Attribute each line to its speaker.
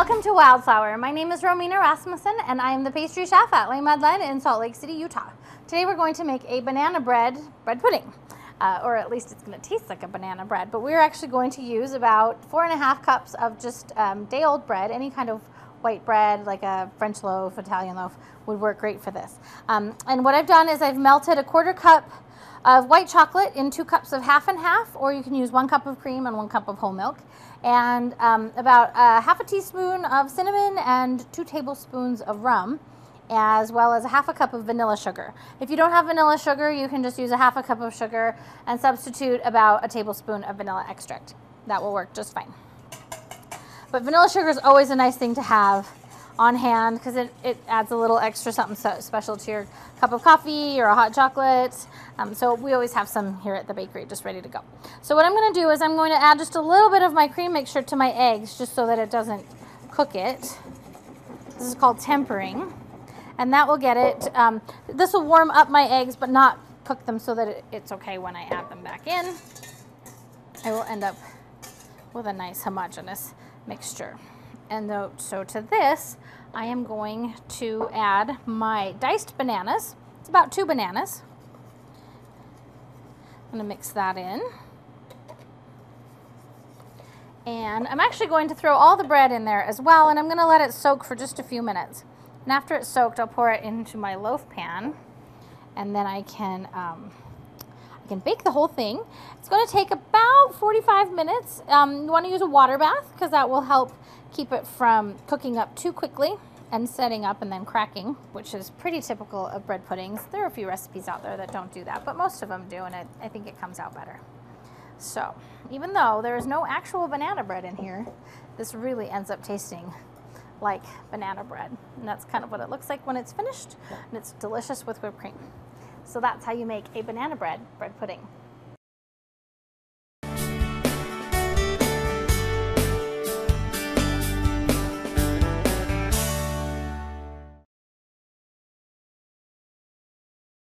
Speaker 1: Welcome to Wildflower. My name is Romina Rasmussen and I am the pastry chef at Le Madeleine in Salt Lake City, Utah. Today we're going to make a banana bread pudding, or at least it's going to taste like a banana bread, but we're actually going to use about 4.5 cups of just day-old bread. Any kind of white bread, like a French loaf, Italian loaf, would work great for this. And what I've done is I've melted a 1/4 cup of white chocolate in 2 cups of half and half, or you can use 1 cup of cream and 1 cup of whole milk, and about half a teaspoon of cinnamon and 2 tablespoons of rum, as well as a half a cup of vanilla sugar. If you don't have vanilla sugar, you can just use a half a cup of sugar and substitute about a tablespoon of vanilla extract. That will work just fine. But vanilla sugar is always a nice thing to have on hand because it adds a little extra something special to your cup of coffee or a hot chocolate. So we always have some here at the bakery just ready to go. So what I'm going to do is I'm going to add just a little bit of my cream mixture to my eggs just so that it doesn't cook it. This is called tempering, and that will get it. This will warm up my eggs but not cook them so that it's okay when I add them back in. I will end up with a nice homogeneous mixture. And so to this, I am going to add my diced bananas. It's about 2 bananas. I'm going to mix that in. And I'm actually going to throw all the bread in there as well, and I'm going to let it soak for just a few minutes. And after it's soaked, I'll pour it into my loaf pan, and then I can bake the whole thing. It's going to take about 45 minutes. You want to use a water bath because that will help keep it from cooking up too quickly and setting up and then cracking, which is pretty typical of bread puddings. There are a few recipes out there that don't do that, but most of them do, and I think it comes out better. So even though there is no actual banana bread in here, this really ends up tasting like banana bread. And that's kind of what it looks like when it's finished, and it's delicious with whipped cream. So that's how you make a banana bread pudding.